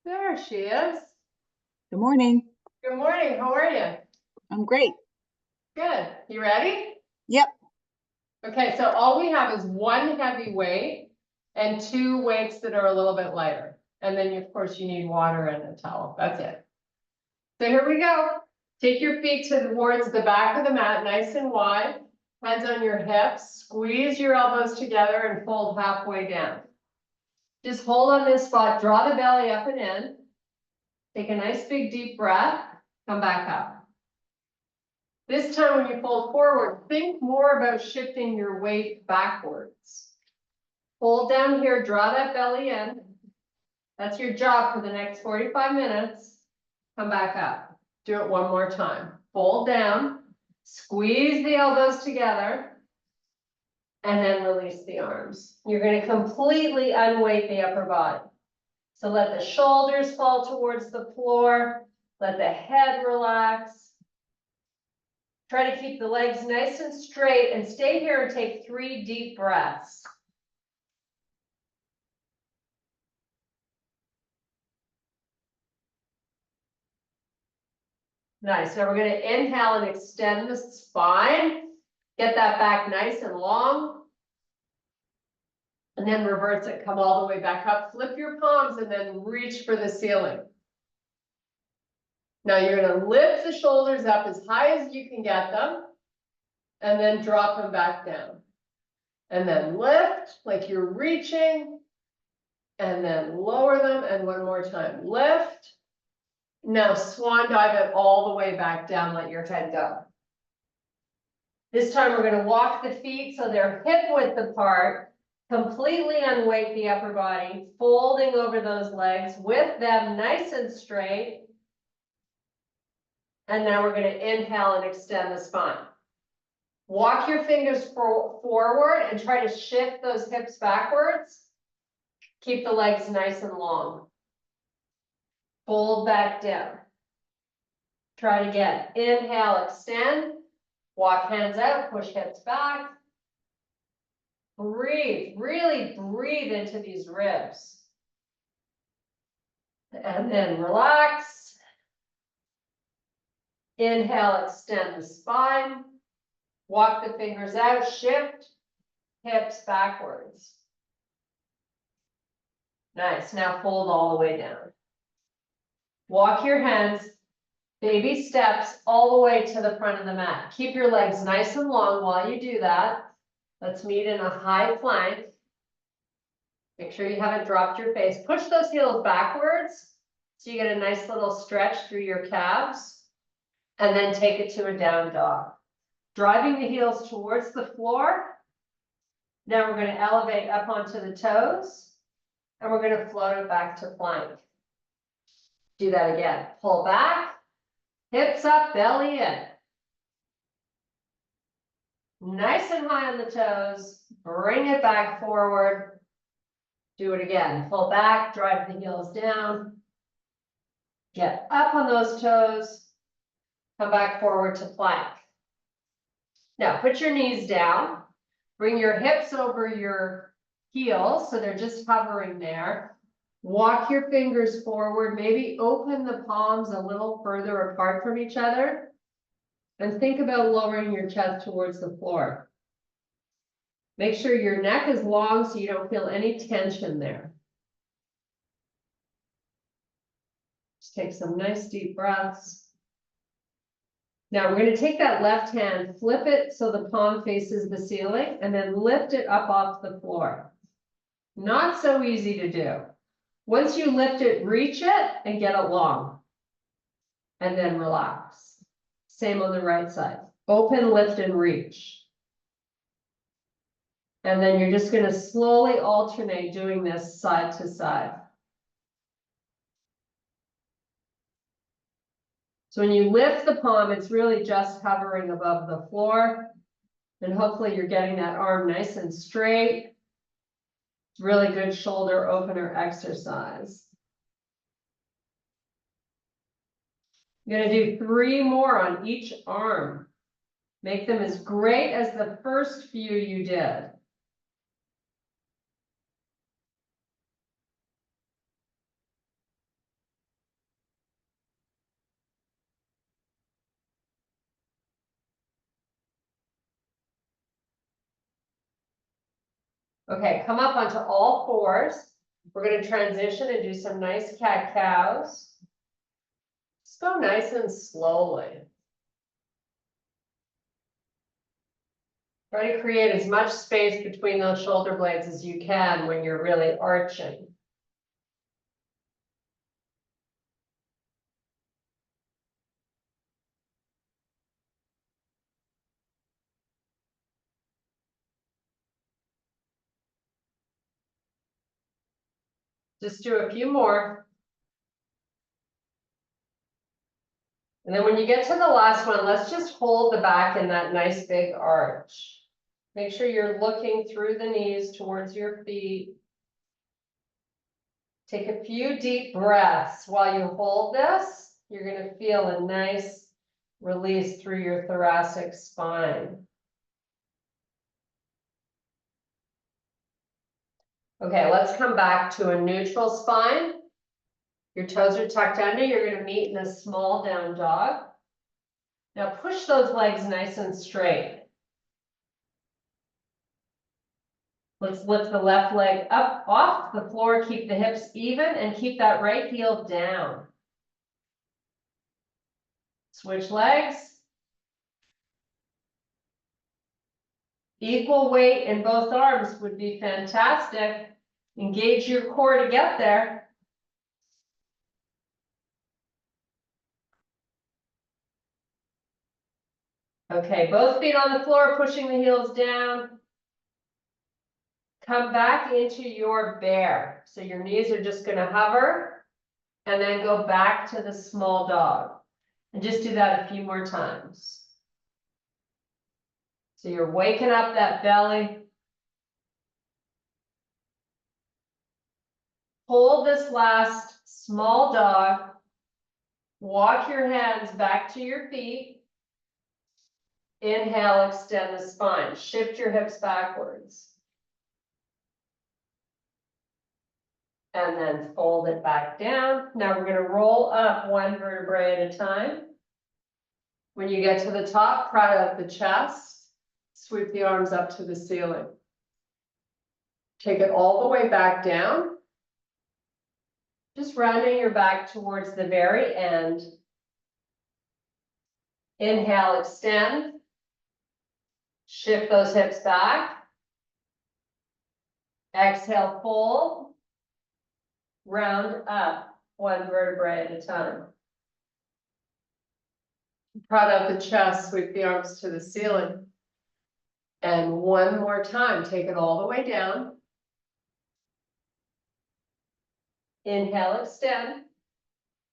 There she is. Good morning. Good morning. How are you? I'm great. Good. You ready? Yep. Okay, so all we have is one heavy weight and two weights that are a little bit lighter. And then, of course, you need water and a towel. That's it. So here we go. Take your feet towards the back of the mat, nice and wide. Hands on your hips. Squeeze your elbows together and fold halfway down. Just hold on this spot. Draw the belly up and in. Take a nice big deep breath. Come back up. This time when you fold forward, think more about shifting your weight backwards. Hold down here, draw that belly in. That's your job for the next 45 minutes. Come back up. Do it one more time. Fold down, squeeze the elbows together, and then release the arms. You're going to completely unweight the upper body. So let the shoulders fall towards the floor, let the head relax. Try to keep the legs nice and straight and stay here and take 3 deep breaths. Nice. Now we're going to inhale and extend the spine. Get that back nice and long. And then reverse it. Come all the way back up. Flip your palms and then reach for the ceiling. Now you're going to lift the shoulders up as high as you can get them. And then drop them back down. And then lift like you're reaching. And then lower them. And one more time. Lift. Now swan dive it all the way back down. Let your head go. This time we're going to walk the feet so they're hip width apart. Completely unweight the upper body. Folding over those legs with them nice and straight. And now we're going to inhale and extend the spine. Walk your fingers forward and try to shift those hips backwards. Keep the legs nice and long. Fold back down. Try it again. Inhale, extend. Walk hands out, push hips back. Breathe, really breathe into these ribs. And then relax. Inhale, extend the spine. Walk the fingers out, shift hips backwards. Nice, now fold all the way down. Walk your hands, baby steps, all the way to the front of the mat. Keep your legs nice and long while you do that. Let's meet in a high plank. Make sure you haven't dropped your face. Push those heels backwards so you get a nice little stretch through your calves. And then take it to a down dog. Driving the heels towards the floor. Now we're going to elevate up onto the toes. And we're going to float it back to plank. Do that again. Pull back. Hips up, belly in. Nice and high on the toes. Bring it back forward. Do it again. Pull back, drive the heels down. Get up on those toes. Come back forward to plank. Now put your knees down. Bring your hips over your heels so they're just hovering there. Walk your fingers forward. Maybe open the palms a little further apart from each other. And think about lowering your chest towards the floor. Make sure your neck is long so you don't feel any tension there. Just take some nice deep breaths. Now we're going to take that left hand, flip it so the palm faces the ceiling, and then lift it up off the floor. Not so easy to do. Once you lift it, reach it and get it long. And then relax. Same on the right side. Open, lift, and reach. And then you're just going to slowly alternate doing this side to side. So when you lift the palm, it's really just hovering above the floor. And hopefully you're getting that arm nice and straight. Really good shoulder opener exercise. You're going to do 3 more on each arm. Make them as great as the first few you did. Okay, come up onto all fours. We're gonna transition and do some nice cat cows. Just go nice and slowly. Try to create as much space between those shoulder blades as you can when you're really arching. Just do a few more. And then when you get to the last one, let's just hold the back in that nice big arch. Make sure you're looking through the knees towards your feet. Take a few deep breaths while you hold this. You're going to feel a nice release through your thoracic spine. Okay, let's come back to a neutral spine. Your toes are tucked under. You're going to meet in a small down dog. Now push those legs nice and straight. Let's lift the left leg up off the floor, keep the hips even, and keep that right heel down. Switch legs. Equal weight in both arms would be fantastic. Engage your core to get there. Okay, both feet on the floor, pushing the heels down. Come back into your bear. So your knees are just going to hover and then go back to the small dog. And just do that a few more times. So you're waking up that belly. Hold this last small dog. Walk your hands back to your feet. Inhale, extend the spine. Shift your hips backwards. And then fold it back down. Now we're going to roll up one vertebrae at a time. When you get to the top, prod out the chest. Sweep the arms up to the ceiling. Take it all the way back down. Just rounding your back towards the very end. Inhale, extend. Shift those hips back. Exhale, fold. Round up one vertebrae at a time. Prod out the chest, sweep the arms to the ceiling. And one more time, take it all the way down. Inhale, extend.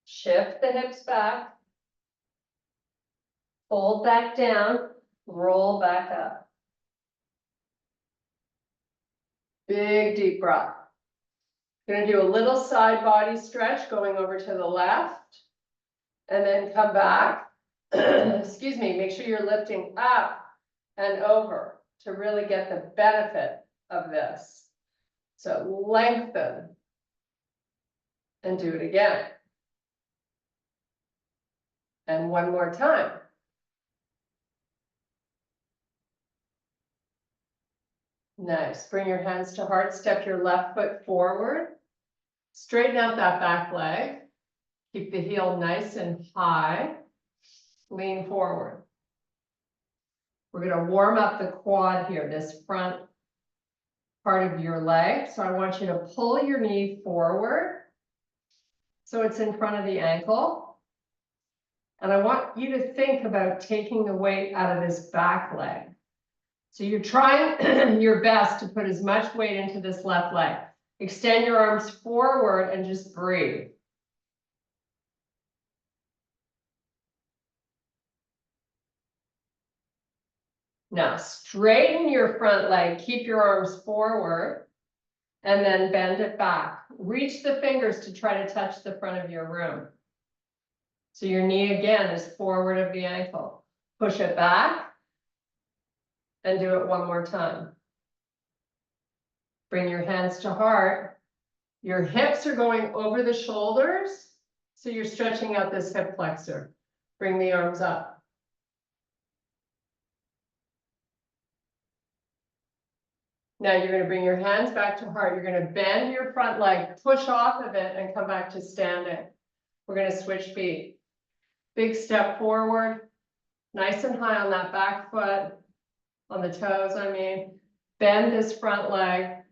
Shift the hips back. Fold back down, roll back up. Big deep breath. Going to do a little side body stretch going over to the left. And then come back. Excuse me, make sure you're lifting up and over to really get the benefit of this. So lengthen. And do it again. And one more time. Nice. Bring your hands to heart. Step your left foot forward. Straighten out that back leg. Keep the heel nice and high. Lean forward. We're going to warm up the quad here, this front part of your leg. So I want you to pull your knee forward so it's in front of the ankle. And I want you to think about taking the weight out of this back leg. So you're trying your best to put as much weight into this left leg. Extend your arms forward and just breathe. Now straighten your front leg, keep your arms forward, and then bend it back. Reach the fingers to try to touch the front of your room. So your knee again is forward of the ankle. Push it back and do it one more time. Bring your hands to heart. Your hips are going over the shoulders, so you're stretching out this hip flexor. Bring the arms up. Now you're gonna bring your hands back to heart. You're gonna bend your front leg, push off of it and come back to standing. We're gonna switch feet. Big step forward, nice and high on that back foot, on the toes, I mean. Bend this front leg,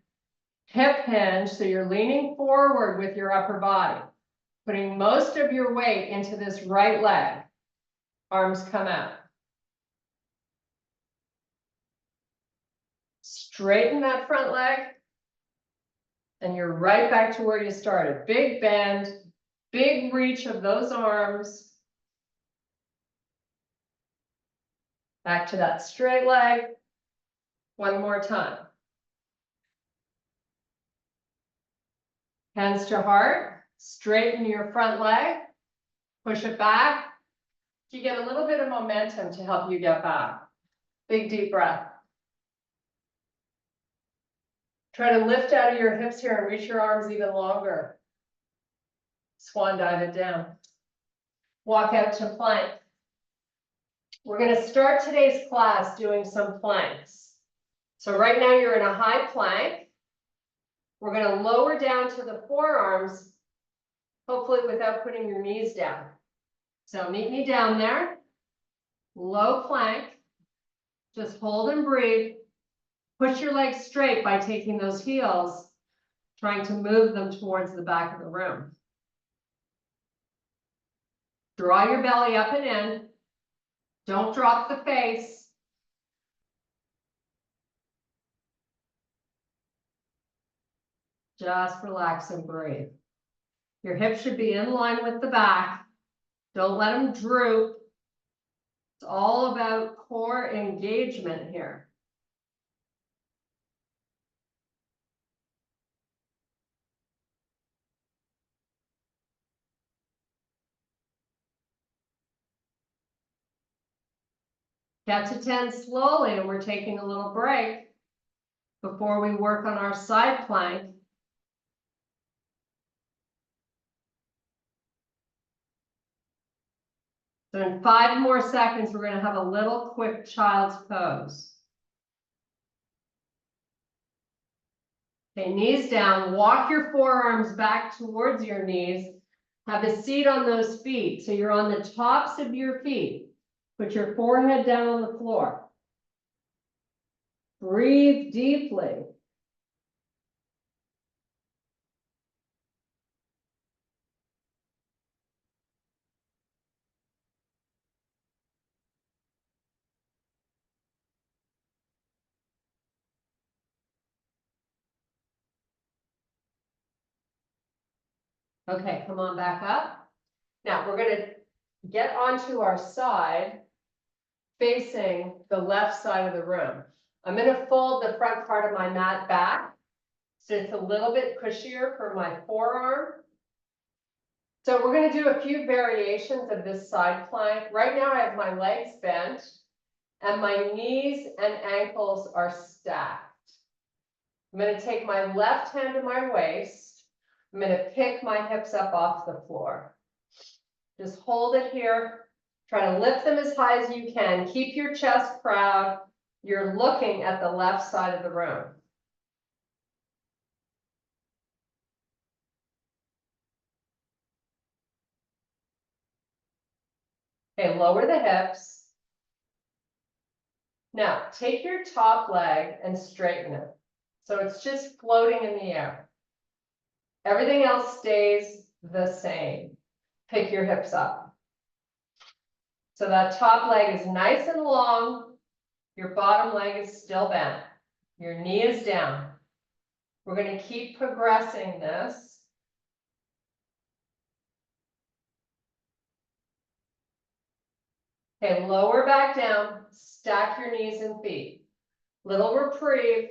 hip hinge, so you're leaning forward with your upper body, putting most of your weight into this right leg. Arms come out. Straighten that front leg, and you're right back to where you started. Big bend, big reach of those arms. Back to that straight leg. One more time. Hands to heart, straighten your front leg, push it back. You get a little bit of momentum to help you get back. Big deep breath. Try to lift out of your hips here and reach your arms even longer. Swan dive it down. Walk out to plank. We're going to start today's class doing some planks. So right now you're in a high plank. We're going to lower down to the forearms, hopefully without putting your knees down. So meet me down there. Low plank. Just hold and breathe. Push your legs straight by taking those heels, trying to move them towards the back of the room. Draw your belly up and in. Don't drop the face. Just relax and breathe. Your hips should be in line with the back. Don't let them droop. It's all about core engagement here. Get to 10 slowly, and we're taking a little break before we work on our side plank. So in 5 more seconds, we're going to have a little quick child's pose. Okay, knees down, walk your forearms back towards your knees. Have a seat on those feet, so you're on the tops of your feet. Put your forehead down on the floor. Breathe deeply. Okay, come on back up. Now we're going to get onto our side, facing the left side of the room. I'm going to fold the front part of my mat back, so it's a little bit cushier for my forearm. So we're going to do a few variations of this side plank. Right now I have my legs bent and my knees and ankles are stacked. I'm going to take my left hand to my waist. I'm going to pick my hips up off the floor. Just hold it here. Try to lift them as high as you can. Keep your chest proud. You're looking at the left side of the room. Okay, lower the hips. Now, take your top leg and straighten it. So it's just floating in the air. Everything else stays the same. Pick your hips up. So that top leg is nice and long. Your bottom leg is still bent. Your knee is down. We're going to keep progressing this. Okay, lower back down, stack your knees and feet. Little reprieve.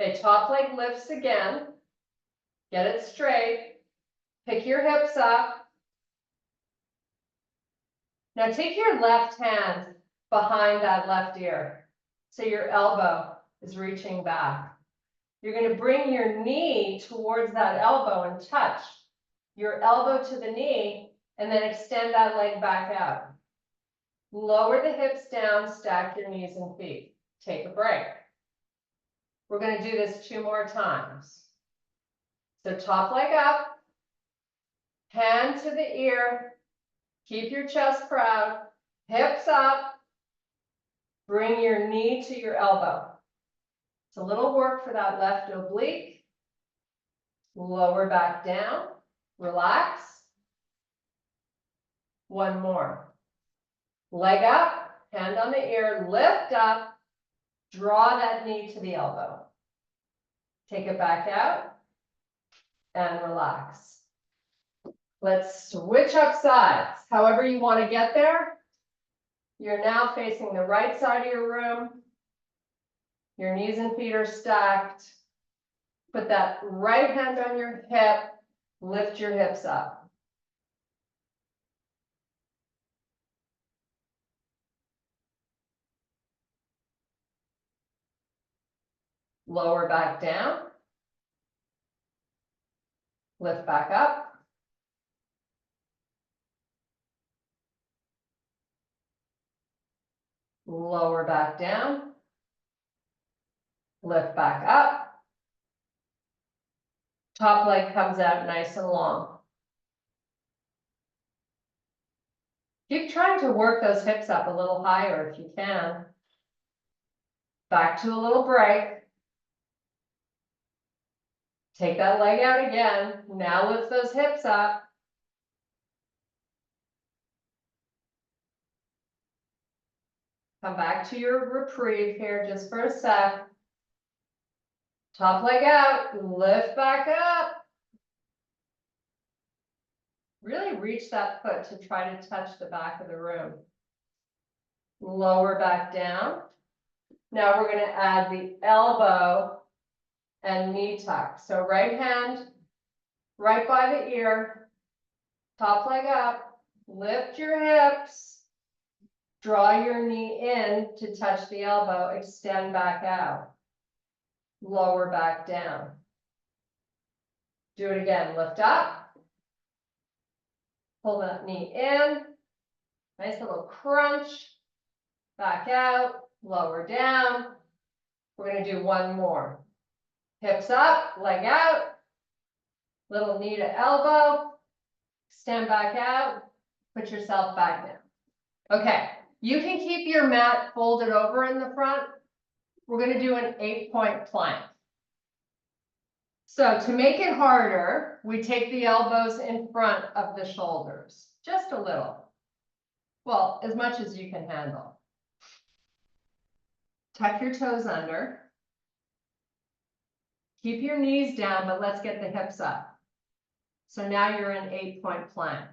Okay, top leg lifts again. Get it straight. Pick your hips up. Now take your left hand behind that left ear, so your elbow is reaching back. You're going to bring your knee towards that elbow and touch your elbow to the knee, and then extend that leg back out. Lower the hips down, stack your knees and feet. Take a break. We're gonna do this 2 more times. So top leg up, hand to the ear, keep your chest proud, hips up, bring your knee to your elbow. It's a little work for that left oblique. Lower back down, relax. 1 more. Leg up, hand on the ear, lift up, draw that knee to the elbow. Take it back out and relax. Let's switch up sides. However you want to get there. You're now facing the right side of your room. Your knees and feet are stacked. Put that right hand on your hip. Lift your hips up. Lower back down. Lift back up. Lower back down. Lift back up. Top leg comes out nice and long. Keep trying to work those hips up a little higher if you can. Back to a little break. Take that leg out again. Now lift those hips up. Come back to your reprieve here just for a sec. Top leg out, lift back up. Really reach that foot to try to touch the back of the room. Lower back down. Now we're going to add the elbow and knee tuck. So right hand, right by the ear, top leg up, lift your hips, draw your knee in to touch the elbow, extend back out, lower back down. Do it again, lift up, pull that knee in, nice little crunch, back out, lower down. We're going to do 1 more. Hips up, leg out, little knee to elbow, extend back out, put yourself back down. Okay, you can keep your mat folded over in the front. We're going to do an 8-point plank. So to make it harder, we take the elbows in front of the shoulders, just a little. Well, as much as you can handle. Tuck your toes under. Keep your knees down, but let's get the hips up. So now you're in 8-point plank.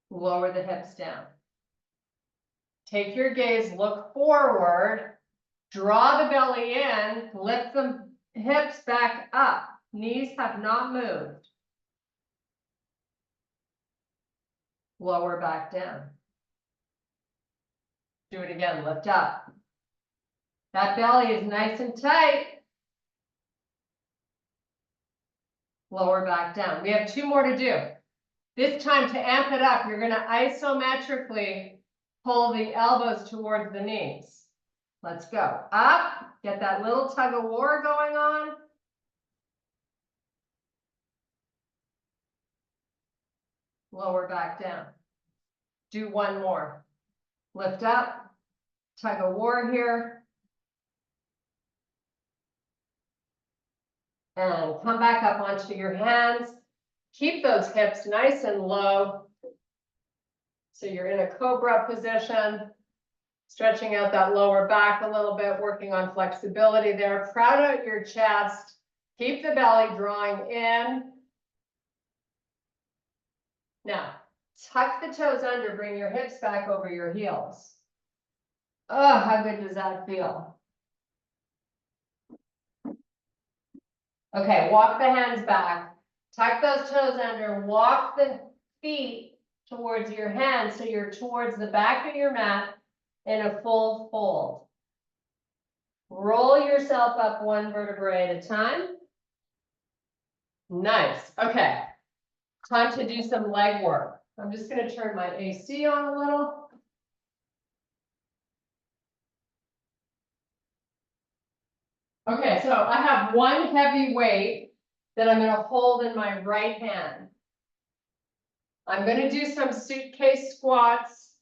Lower the hips down. Take your gaze, look forward, draw the belly in, lift the hips back up. Knees have not moved. Lower back down. Do it again, lift up. That belly is nice and tight. Lower back down. We have 2 more to do. This time to amp it up, you're going to isometrically pull the elbows towards the knees. Let's go. Up, get that little tug of war going on. Lower back down. Do 1 more. Lift up, tug of war here. And come back up onto your hands. Keep those hips nice and low. So you're in a cobra position, stretching out that lower back a little bit, working on flexibility there. Proud out your chest. Keep the belly drawing in. Now, tuck the toes under, bring your hips back over your heels. Oh, how good does that feel? Okay, walk the hands back, tuck those toes under, walk the feet towards your hands so you're towards the back of your mat in a full fold. Roll yourself up 1 vertebrae at a time. Nice, okay. Time to do some leg work. I'm just gonna turn my AC on a little. Okay, so I have one heavy weight that I'm gonna hold in my right hand. I'm gonna do some suitcase squats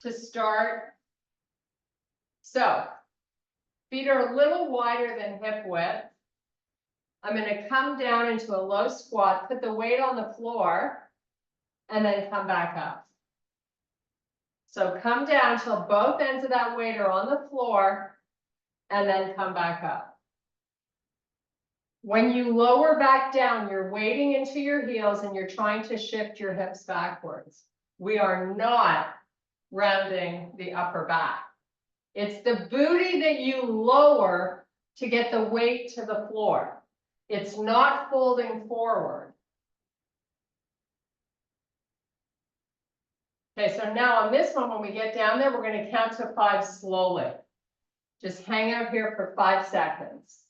to start. So, feet are a little wider than hip width. I'm gonna come down into a low squat, put the weight on the floor, and then come back up. So come down till both ends of that weight are on the floor, and then come back up. When you lower back down, you're weighting into your heels and you're trying to shift your hips backwards. We are not rounding the upper back. It's the booty that you lower to get the weight to the floor. It's not folding forward. Okay, so now on this one, when we get down there, we're going to count to 5 slowly. Just hang out here for 5 seconds.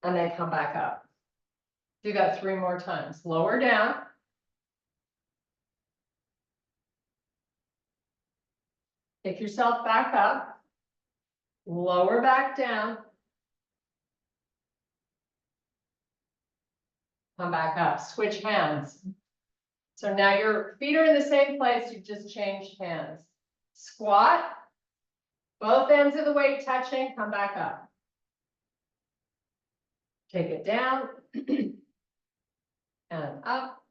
And then come back up. Do that 3 more times. Lower down. Pick yourself back up. Lower back down. Come back up. Switch hands. So now your feet are in the same place. You've just changed hands. Squat. Both ends of the weight touching. Come back up. Take it down. And up.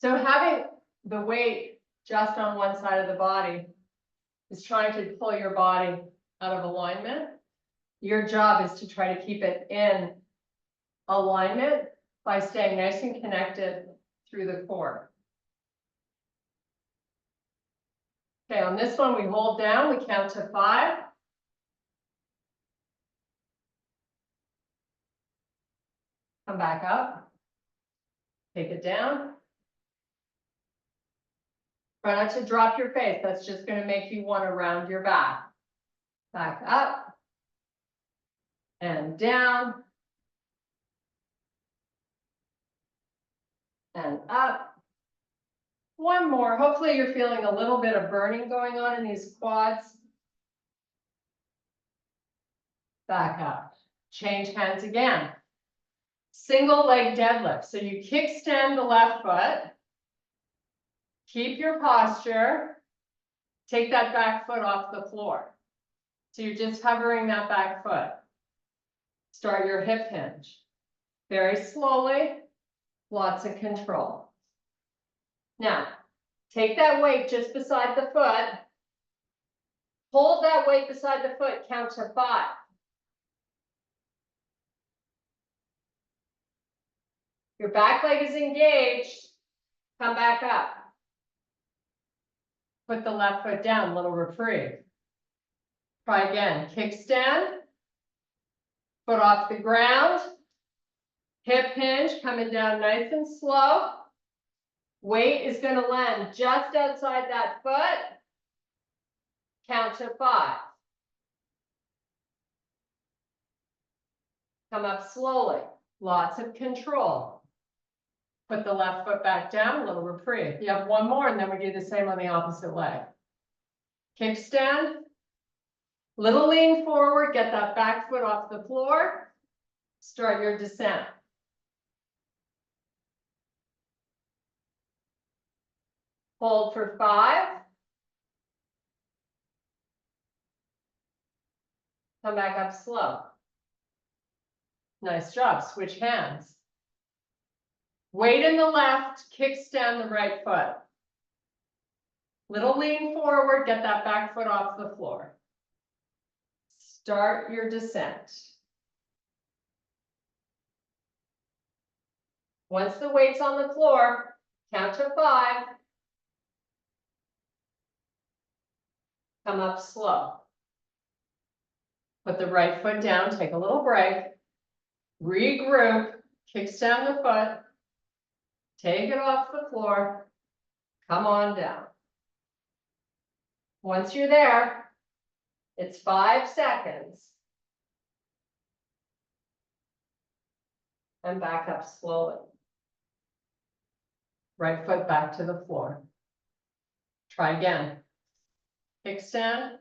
So having the weight just on one side of the body is trying to pull your body out of alignment. Your job is to try to keep it in alignment by staying nice and connected through the core. Okay, on this one, we hold down, we count to 5. Come back up. Take it down. Try not to drop your face. That's just going to make you want to round your back. Back up. And down. And up. One more. Hopefully you're feeling a little bit of burning going on in these quads. Back up. Change hands again. Single leg deadlift. So you kickstand the left foot. Keep your posture. Take that back foot off the floor. So you're just hovering that back foot. Start your hip hinge. Very slowly. Lots of control. Now, take that weight just beside the foot. Hold that weight beside the foot. Count to 5. Your back leg is engaged. Come back up. Put the left foot down, little reprieve. Try again. Kickstand. Foot off the ground. Hip hinge coming down nice and slow. Weight is going to land just outside that foot. Count to 5. Come up slowly. Lots of control. Put the left foot back down, a little reprieve. You have one more, and then we do the same on the opposite leg. Kickstand. Little lean forward, get that back foot off the floor. Start your descent. Hold for 5. Come back up slow. Nice job. Switch hands. Weight in the left, kickstand the right foot. Little lean forward, get that back foot off the floor. Start your descent. Once the weight's on the floor, count to 5. Come up slow. Put the right foot down, take a little break. Regroup, kickstand the foot. Take it off the floor. Come on down. Once you're there, it's 5 seconds. and back up slowly. Right foot back to the floor. Try again. Extend,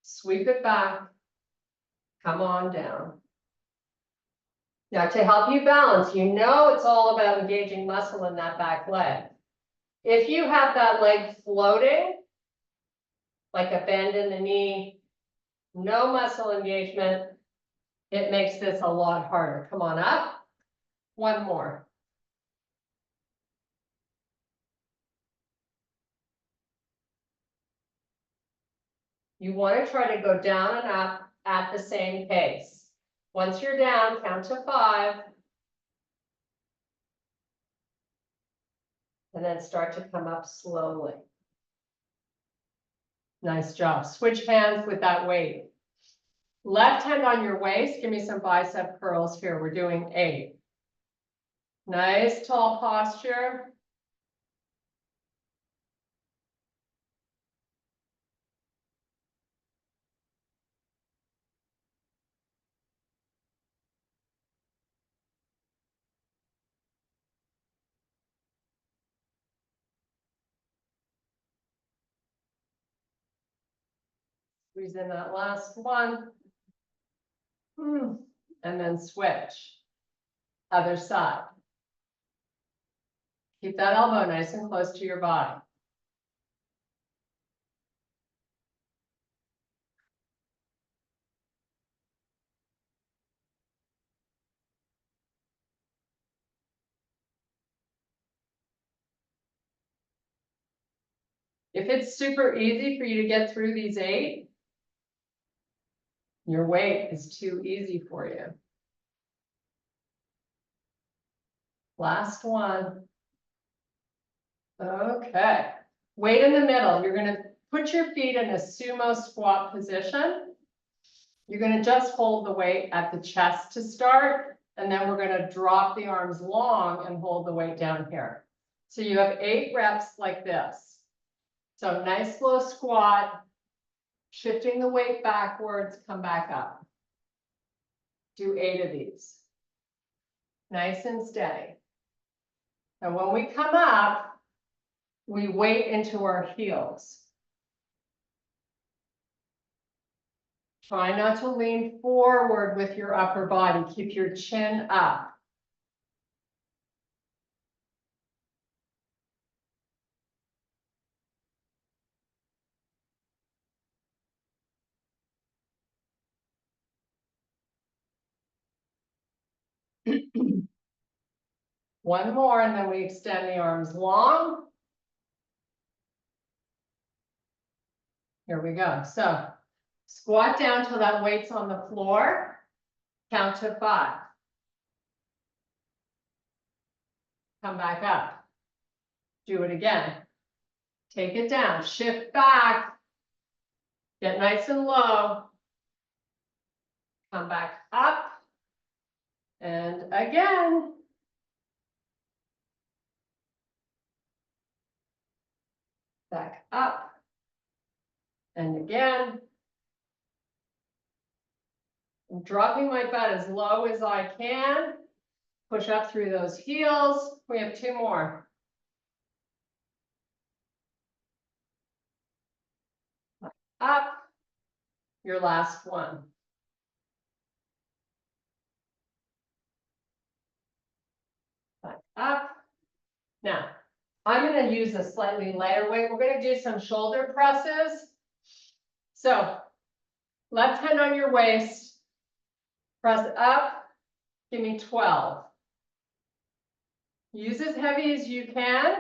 sweep it back, come on down. Now to help you balance, you know it's all about engaging muscle in that back leg. If you have that leg floating, like a bend in the knee, no muscle engagement, it makes this a lot harder. Come on up. One more. You want to try to go down and up at the same pace. Once you're down, count to 5. And then start to come up slowly. Nice job. Switch hands with that weight. Left hand on your waist. Give me some bicep curls here. We're doing 8. Nice tall posture. Squeeze in that last one. And then switch. Other side. Keep that elbow nice and close to your body. If it's super easy for you to get through these 8, your weight is too easy for you. Last one. Okay. Weight in the middle. You're going to put your feet in a sumo squat position. You're going to just hold the weight at the chest to start, and then we're going to drop the arms long and hold the weight down here. So you have 8 reps like this. So nice slow squat, shifting the weight backwards, come back up. Do 8 of these. Nice and steady. And when we come up, we weight into our heels. Try not to lean forward with your upper body. Keep your chin up. One more, and then we extend the arms long. Here we go. So squat down till that weight's on the floor. Count to 5. Come back up. Do it again. Take it down. Shift back. Get nice and low. Come back up. And again. Back up. And again. I'm dropping my butt as low as I can. Push up through those heels. We have 2 more. Up. Your last one. Back up. Now, I'm going to use a slightly lighter weight. We're going to do some shoulder presses. So, left hand on your waist. Press up. Give me 12. Use as heavy as you can,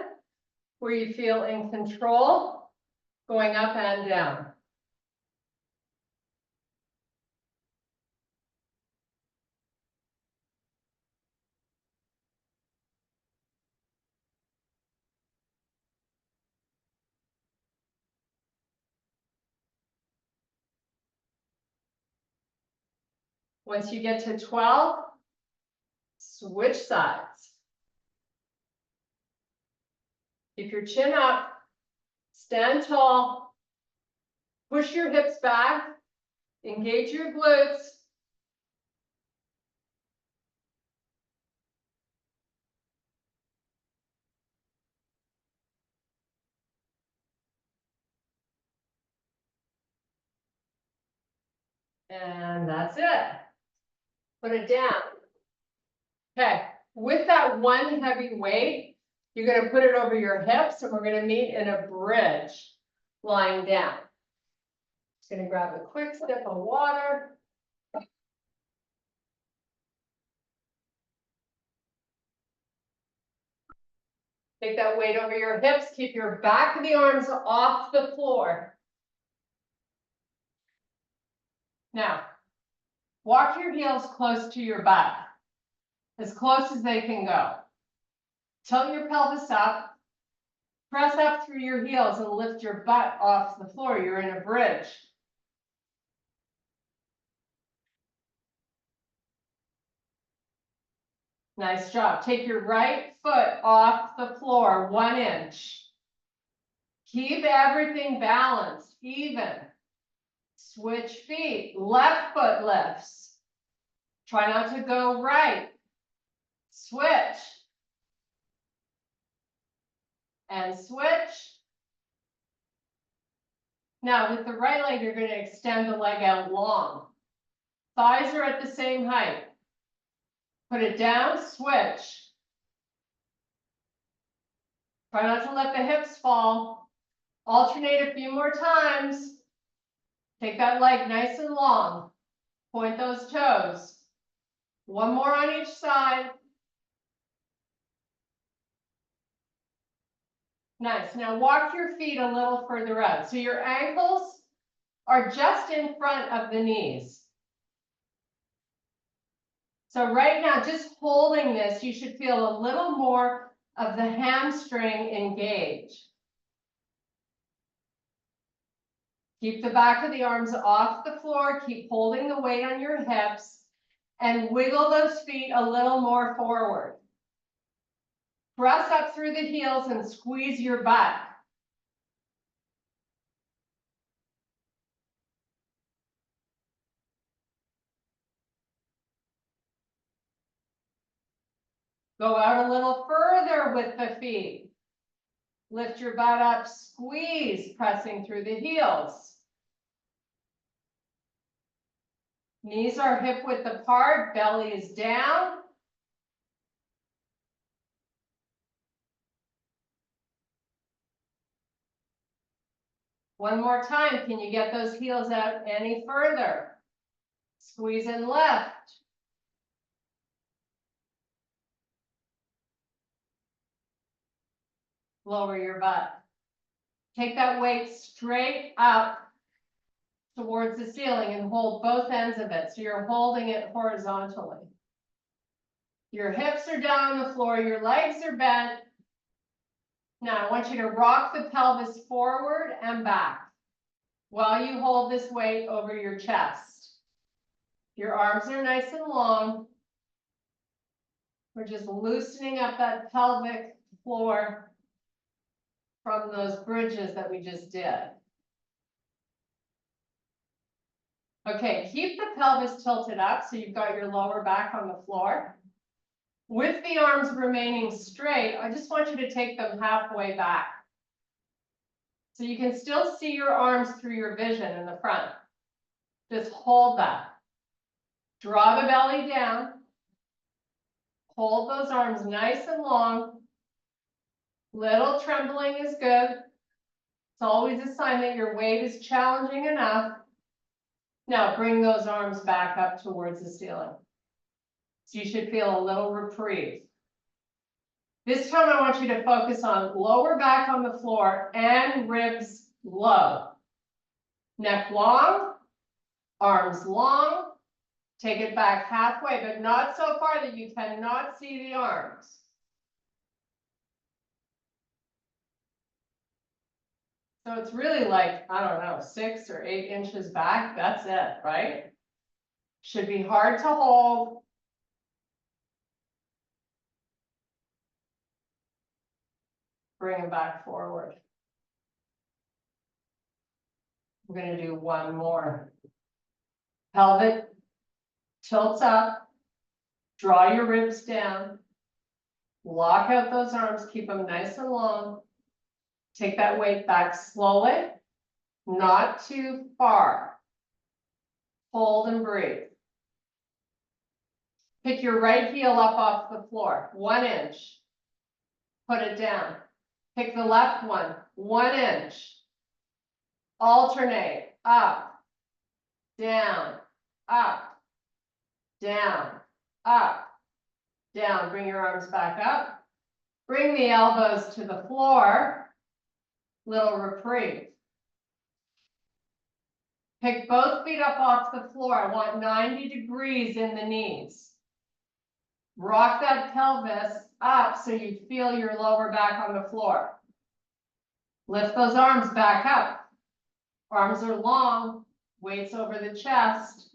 where you feel in control, going up and down. Once you get to 12, switch sides. Keep your chin up, stand tall, push your hips back, engage your glutes. And that's it. Put it down. Okay, with that one heavy weight, you're gonna put it over your hips and we're gonna meet in a bridge, lying down. Just gonna grab a quick sip of water. Take that weight over your hips, keep your back of the arms off the floor. Now, walk your heels close to your butt, as close as they can go. Tilt your pelvis up, press up through your heels and lift your butt off the floor. You're in a bridge. Nice job. Take your right foot off the floor, 1 inch. Keep everything balanced, even. Switch feet, left foot lifts. Try not to go right. Switch. And switch. Now with the right leg, you're going to extend the leg out long. Thighs are at the same height. Put it down, switch. Try not to let the hips fall. Alternate a few more times. Take that leg nice and long. Point those toes. One more on each side. Nice. Now walk your feet a little further out. So your ankles are just in front of the knees. So right now, just holding this, you should feel a little more of the hamstring engage. Keep the back of the arms off the floor. Keep holding the weight on your hips and wiggle those feet a little more forward. Press up through the heels and squeeze your butt. Go out a little further with the feet. Lift your butt up, squeeze, pressing through the heels. Knees are hip width apart, belly is down. One more time, can you get those heels out any further? Squeeze and lift. Lower your butt. Take that weight straight up towards the ceiling and hold both ends of it. So you're holding it horizontally. Your hips are down on the floor, your legs are bent. Now I want you to rock the pelvis forward and back while you hold this weight over your chest. Your arms are nice and long. We're just loosening up that pelvic floor from those bridges that we just did. Okay, keep the pelvis tilted up so you've got your lower back on the floor. With the arms remaining straight, I just want you to take them halfway back. So you can still see your arms through your vision in the front. Just hold that. Draw the belly down. Hold those arms nice and long. Little trembling is good. It's always a sign that your weight is challenging enough. Now bring those arms back up towards the ceiling. So you should feel a little reprieve. This time I want you to focus on lower back on the floor and ribs low. Neck long, arms long. Take it back halfway, but not so far that you cannot see the arms. So it's really like, I don't know, 6 or 8 inches back. That's it, right? Should be hard to hold. Bring them back forward. We're going to do one more. Pelvic tilts up. Draw your ribs down. Lock out those arms. Keep them nice and long. Take that weight back slowly, not too far. Hold and breathe. Pick your right heel up off the floor, 1 inch. Put it down. Pick the left one, 1 inch. Alternate, up, down, up, down, up, down. Bring your arms back up. Bring the elbows to the floor. Little reprieve. Pick both feet up off the floor. I want 90 degrees in the knees. Rock that pelvis up so you feel your lower back on the floor. Lift those arms back up. Arms are long, weights over the chest.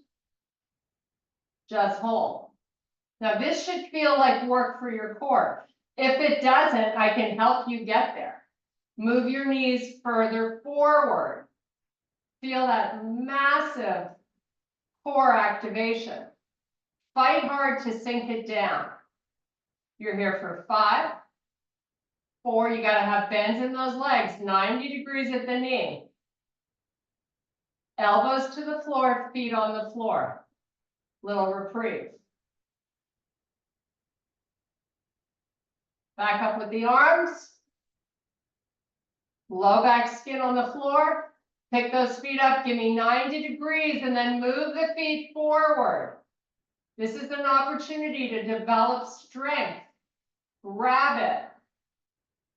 Just hold. Now this should feel like work for your core. If it doesn't, I can help you get there. Move your knees further forward. Feel that massive core activation. Fight hard to sink it down. You're here for 5, 4, you gotta have bends in those legs, 90 degrees at the knee. Elbows to the floor, feet on the floor. Little reprieve. Back up with the arms. Low back skin on the floor. Pick those feet up, give me 90 degrees, and then move the feet forward. This is an opportunity to develop strength. Grab it.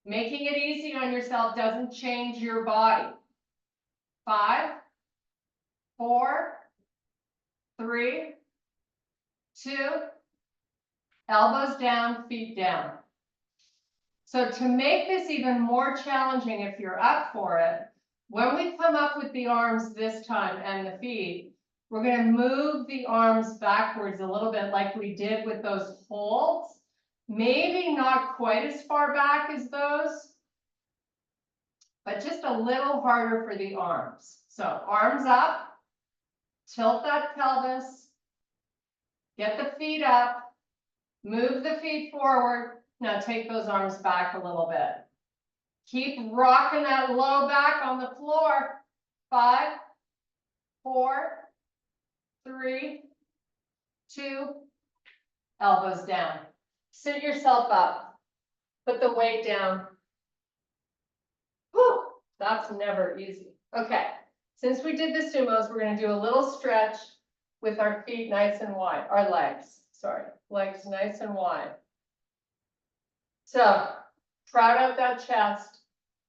Making it easy on yourself doesn't change your body. 5, 4, 3, 2, elbows down, feet down. So to make this even more challenging, if you're up for it, when we come up with the arms this time and the feet, we're going to move the arms backwards a little bit like we did with those holds. Maybe not quite as far back as those, but just a little harder for the arms. So arms up, tilt that pelvis, get the feet up, move the feet forward. Now take those arms back a little bit. Keep rocking that low back on the floor. 5, 4, 3, 2, elbows down. Sit yourself up. Put the weight down. Whew, that's never easy. Okay, since we did the sumos, we're going to do a little stretch with our feet nice and wide. Our legs, sorry, legs nice and wide. So, proud out that chest.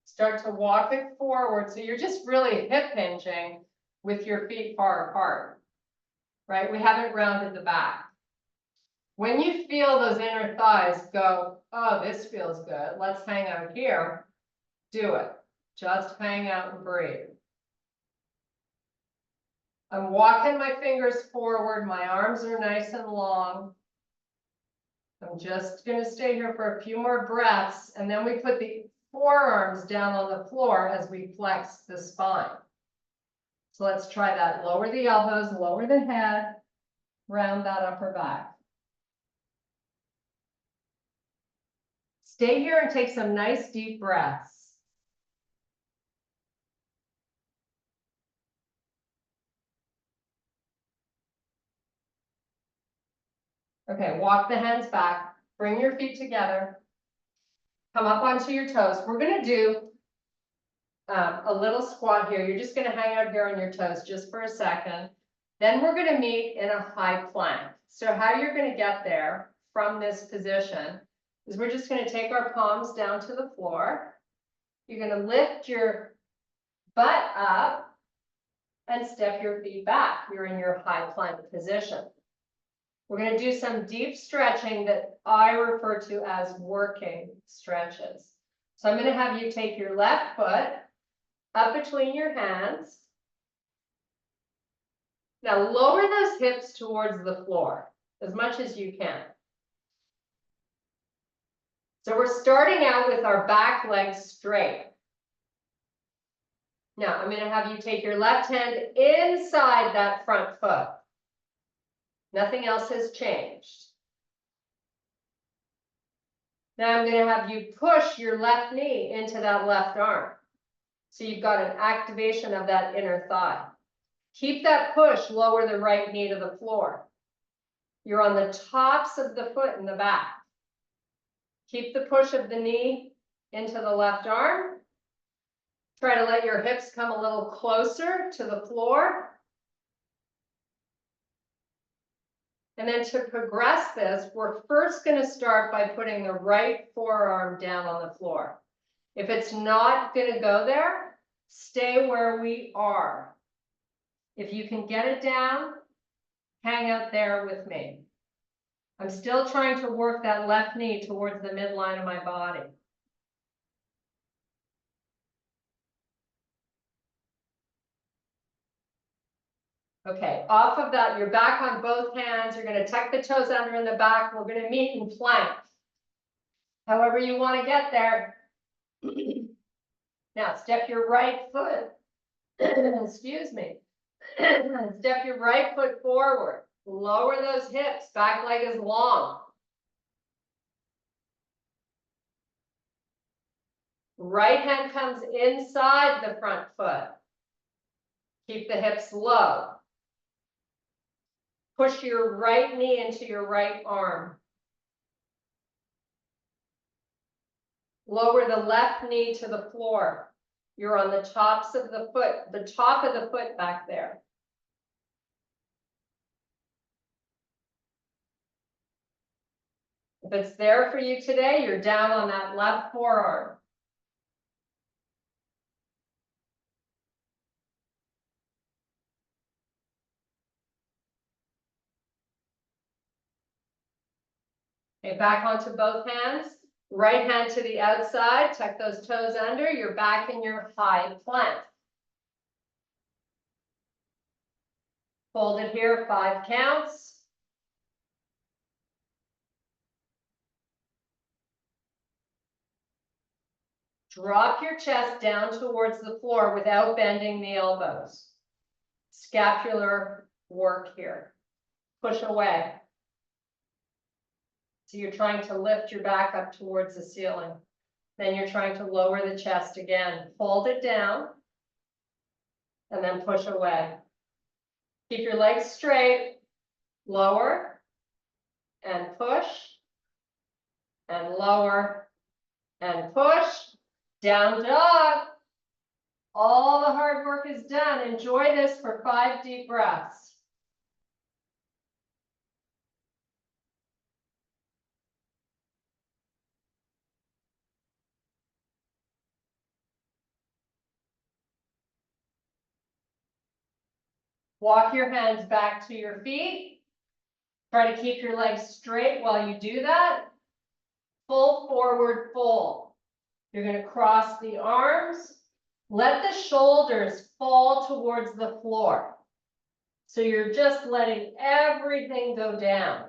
Start to walk it forward. So you're just really hip hinging with your feet far apart, right? We haven't rounded the back. When you feel those inner thighs go, oh, this feels good. Let's hang out here. Do it. Just hang out and breathe. I'm walking my fingers forward. My arms are nice and long. I'm just going to stay here for a few more breaths, and then we put the forearms down on the floor as we flex the spine. So let's try that. Lower the elbows, lower the head, round that upper back. Stay here and take some nice deep breaths. Okay, walk the hands back, bring your feet together, come up onto your toes. We're going to do a little squat here. You're just going to hang out here on your toes just for a second. Then we're going to meet in a high plank. So how you're going to get there from this position is we're just going to take our palms down to the floor. You're going to lift your butt up and step your feet back. You're in your high plank position. We're going to do some deep stretching that I refer to as working stretches. So I'm going to have you take your left foot up between your hands. Now lower those hips towards the floor as much as you can. So we're starting out with our back leg straight. Now I'm going to have you take your left hand inside that front foot. Nothing else has changed. Now I'm going to have you push your left knee into that left arm. So you've got an activation of that inner thigh. Keep that push, lower the right knee to the floor. You're on the tops of the foot in the back. Keep the push of the knee into the left arm. Try to let your hips come a little closer to the floor. And then to progress this, we're first going to start by putting the right forearm down on the floor. If it's not going to go there, stay where we are. If you can get it down, hang out there with me. I'm still trying to work that left knee towards the midline of my body. Okay, off of that, you're back on both hands. You're going to tuck the toes under in the back. We're going to meet in plank. However you want to get there. Now, step your right foot. Excuse me. Step your right foot forward. Lower those hips. Back leg is long. Right hand comes inside the front foot. Keep the hips low. Push your right knee into your right arm. Lower the left knee to the floor. You're on the tops of the foot, the top of the foot back there. If it's there for you today, you're down on that left forearm. Okay, back onto both hands. Right hand to the outside, tuck those toes under, you're back in your high plank. Hold it here, 5 counts. Drop your chest down towards the floor without bending the elbows. Scapular work here. Push away. So you're trying to lift your back up towards the ceiling. Then you're trying to lower the chest again. Hold it down. And then push away. Keep your legs straight. Lower. And push. And lower. And push. Down dog. All the hard work is done. Enjoy this for 5 deep breaths. Walk your hands back to your feet. Try to keep your legs straight while you do that. Full forward fold. You're going to cross the arms. Let the shoulders fall towards the floor. So you're just letting everything go down.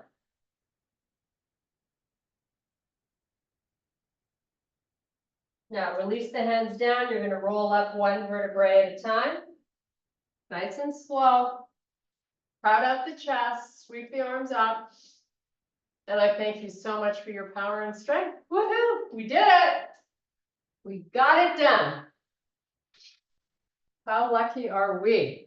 Now release the hands down. You're going to roll up 1 vertebrae at a time. Nice and slow. Proud out the chest. Sweep the arms up. And I thank you so much for your power and strength. Woohoo! We did it. We got it done. How lucky are we?